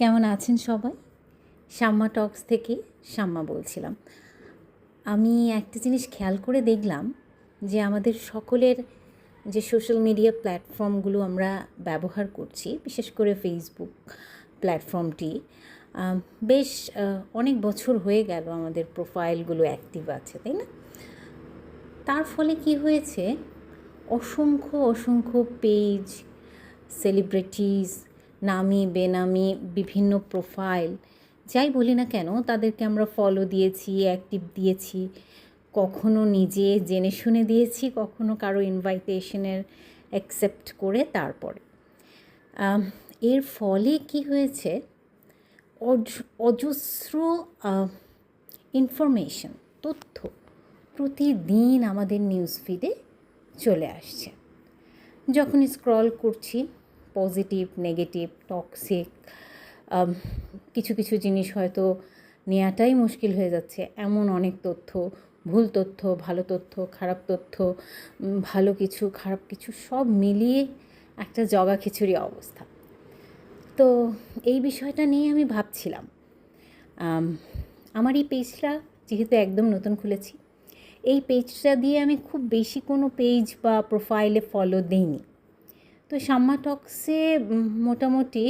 কেমন আছেন সবাই? শাম্মা টক্স থেকে শাম্মা বলছিলাম। আমি একটা জিনিস খেয়াল করে দেখলাম যে আমাদের সকলের যে সোশ্যাল মিডিয়া প্ল্যাটফর্মগুলো আমরা ব্যবহার করছি, বিশেষ করে ফেসবুক প্ল্যাটফর্মটি বেশ অনেক বছর হয়ে গেল আমাদের প্রোফাইলগুলো অ্যাক্টিভ আছে, তাই না? তার ফলে কি হয়েছে, অসংখ্য অসংখ্য পেজ, সেলিব্রিটিস, নামি বেনামি বিভিন্ন প্রোফাইল যাই বলি না কেন, তাদেরকে আমরা ফলো দিয়েছি, অ্যাক্টিভ দিয়েছি, কখনো নিজে জেনে শুনে দিয়েছি, কখনো কারো ইনভাইটেশনের অ্যাকসেপ্ট করে। তারপরে এর ফলে কি হয়েছে, অজস্র ইনফরমেশন, তথ্য প্রতিদিন আমাদের নিউজ ফিডে চলে আসছে। যখনই স্ক্রল করছি, পজিটিভ, নেগেটিভ, টক্সিক কিছু কিছু জিনিস হয়তো নেওয়াটাই মুশকিল হয়ে যাচ্ছে, এমন অনেক তথ্য, ভুল তথ্য, ভালো তথ্য, খারাপ তথ্য, ভালো কিছু খারাপ কিছু সব মিলিয়ে একটা জগা খিচুড়ি অবস্থা। তো এই বিষয়টা নিয়ে আমি ভাবছিলাম, আমার এই পেজটা যেহেতু একদম নতুন খুলেছি, এই পেজটা দিয়ে আমি খুব বেশি কোনো পেজ বা প্রোফাইলে ফলো দিইনি। তো শাম্মা টক্সে মোটামুটি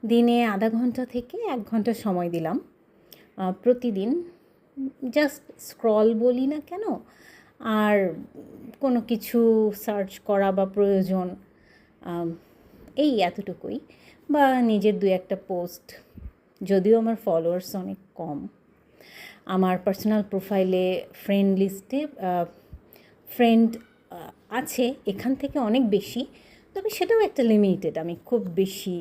দিনে আধা ঘন্টা থেকে 1 ঘন্টা সময় দিলাম প্রতিদিন। জাস্ট স্ক্রল বলি না কেন, আর কোনো কিছু সার্চ করা বা প্রয়োজন, এই এতটুকুই, বা নিজের 2-1টা পোস্ট। যদিও আমার ফলোয়ার্স অনেক কম, আমার পার্সোনাল প্রোফাইলে ফ্রেন্ড লিস্টে ফ্রেন্ড আছে এখান থেকে অনেক বেশি, তবে সেটাও একটা লিমিটেড। আমি খুব বেশি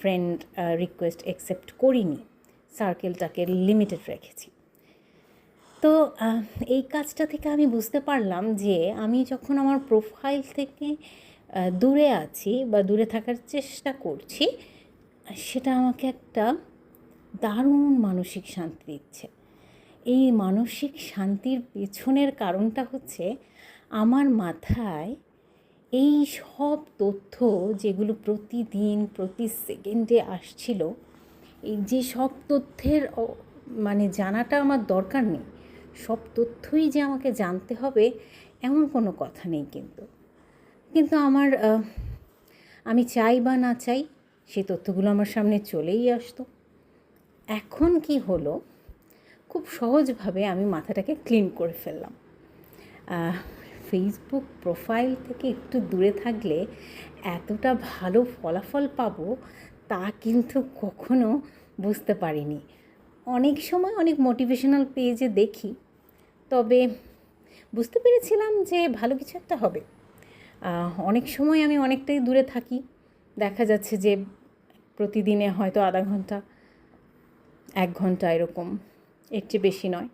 ফ্রেন্ড রিকোয়েস্ট অ্যাকসেপ্ট করিনি, সার্কেলটাকে লিমিটেড রেখেছি। তো এই কাজটা থেকে আমি বুঝতে পারলাম যে আমি যখন আমার প্রোফাইল থেকে দূরে আছি বা দূরে থাকার চেষ্টা করছি, সেটা আমাকে একটা দারুণ মানসিক শান্তি দিচ্ছে। এই মানসিক শান্তির পেছনের কারণটা হচ্ছে, আমার মাথায় এই সব তথ্য যেগুলো প্রতিদিন প্রতি সেকেন্ডে আসছিল, এই যে সব তথ্যের মানে জানাটা আমার দরকার নেই, সব তথ্যই যে আমাকে জানতে হবে এমন কোনো কথা নেই। কিন্তু আমি চাই বা না চাই সেই তথ্যগুলো আমার সামনে চলেই আসতো। এখন কি হলো, খুব সহজভাবে আমি মাথাটাকে ক্লিন করে ফেললাম। ফেসবুক প্রোফাইল থেকে একটু দূরে থাকলে এতটা ভালো ফলাফল পাবো তা কিন্তু কখনো বুঝতে পারিনি। অনেক সময় অনেক মোটিভেশনাল পেজে দেখি, তবে বুঝতে পেরেছিলাম যে ভালো কিছু একটা হবে। অনেক সময় আমি অনেকটাই দূরে থাকি, দেখা যাচ্ছে যে প্রতিদিনে হয়তো আধা ঘন্টা, 1 ঘন্টা এরকম, এর চেয়ে বেশি নয়।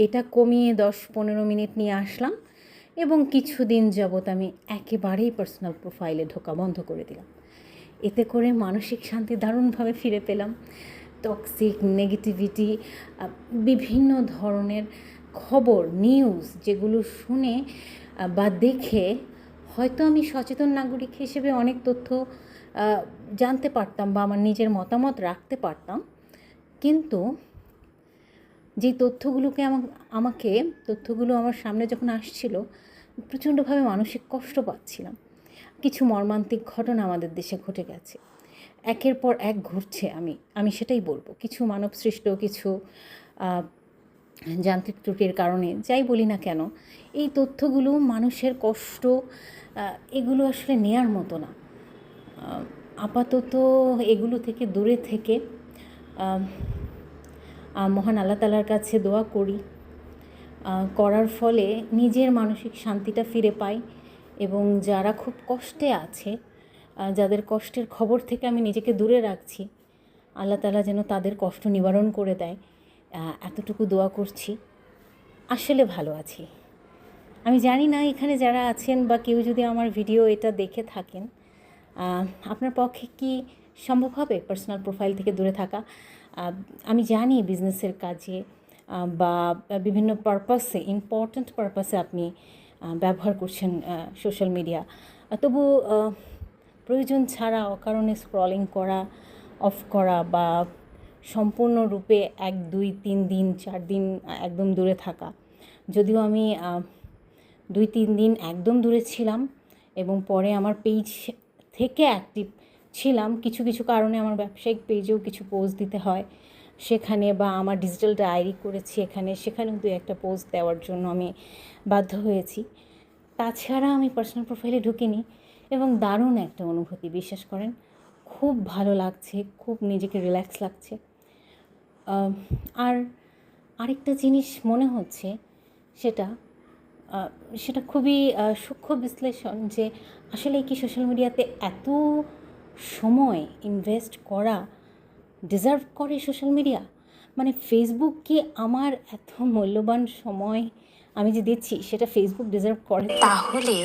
এটা কমিয়ে 10-15 মিনিট নিয়ে আসলাম এবং কিছুদিন যাবৎ আমি একেবারেই পার্সোনাল প্রোফাইলে ঢোকা বন্ধ করে দিলাম। এতে করে মানসিক শান্তি দারুণভাবে ফিরে পেলাম। টক্সিক নেগেটিভিটি, বিভিন্ন ধরনের খবর, নিউজ যেগুলো শুনে বা দেখে হয়তো আমি সচেতন নাগরিক হিসেবে অনেক তথ্য জানতে পারতাম বা আমার নিজের মতামত রাখতে পারতাম, কিন্তু যে তথ্যগুলোকে তথ্যগুলো আমার সামনে যখন আসছিল, প্রচণ্ডভাবে মানসিক কষ্ট পাচ্ছিলাম। কিছু মর্মান্তিক ঘটনা আমাদের দেশে ঘটে গেছে, একের পর এক ঘটছে। আমি সেটাই বলবো, কিছু মানবসৃষ্ট, কিছু যান্ত্রিক ত্রুটির কারণে, যাই বলি না কেন, এই তথ্যগুলো মানুষের কষ্ট, এগুলো আসলে নেয়ার মতো না। আপাতত এগুলো থেকে দূরে থেকে মহান আল্লাহ তাআলার কাছে দোয়া করার ফলে নিজের মানসিক শান্তিটা ফিরে পাই। এবং যারা খুব কষ্টে আছে, যাদের কষ্টের খবর থেকে আমি নিজেকে দূরে রাখছি, আল্লাহ তাআলা যেন তাদের কষ্ট নিবারণ করে দেয়, এতটুকু দোয়া করছি। আসলে ভালো আছি। আমি জানি না এখানে যারা আছেন বা কেউ যদি আমার ভিডিও এটা দেখে থাকেন, আপনার পক্ষে কি সম্ভব হবে পার্সোনাল প্রোফাইল থেকে দূরে থাকা? আমি জানি বিজনেসের কাজে বা বিভিন্ন পারপাসে, ইম্পর্ট্যান্ট পারপাসে আপনি ব্যবহার করছেন সোশ্যাল মিডিয়া, তবু প্রয়োজন ছাড়া অকারণে স্ক্রলিং করা, অফ করা বা সম্পূর্ণরূপে 1 2 3 দিন 4 দিন একদম দূরে থাকা। যদিও আমি 2-3 দিন একদম দূরে ছিলাম এবং পরে আমার পেজ থেকে অ্যাক্টিভ ছিলাম। কিছু কিছু কারণে আমার ব্যবসায়িক পেজেও কিছু পোস্ট দিতে হয় সেখানে, বা আমার ডিজিটাল ডায়েরি করেছি সেখানেও 2-1টা পোস্ট দেওয়ার জন্য আমি বাধ্য হয়েছি। তাছাড়া আমি পার্সোনাল প্রোফাইলে ঢুকিনি এবং দারুণ একটা অনুভূতি, বিশ্বাস করেন, খুব ভালো লাগছে, খুব নিজেকে রিল্যাক্স লাগছে। আর আরেকটা জিনিস মনে হচ্ছে সেটা খুবই সূক্ষ্ম বিশ্লেষণ, যে আসলে কি সোশ্যাল মিডিয়াতে এত সময় ইনভেস্ট করা ডিজার্ভ করে সোশ্যাল মিডিয়া? মানে ফেসবুক কি আমার এত মূল্যবান সময় আমি যে দিচ্ছি সেটা ফেসবুক ডিজার্ভ করে? তাহলে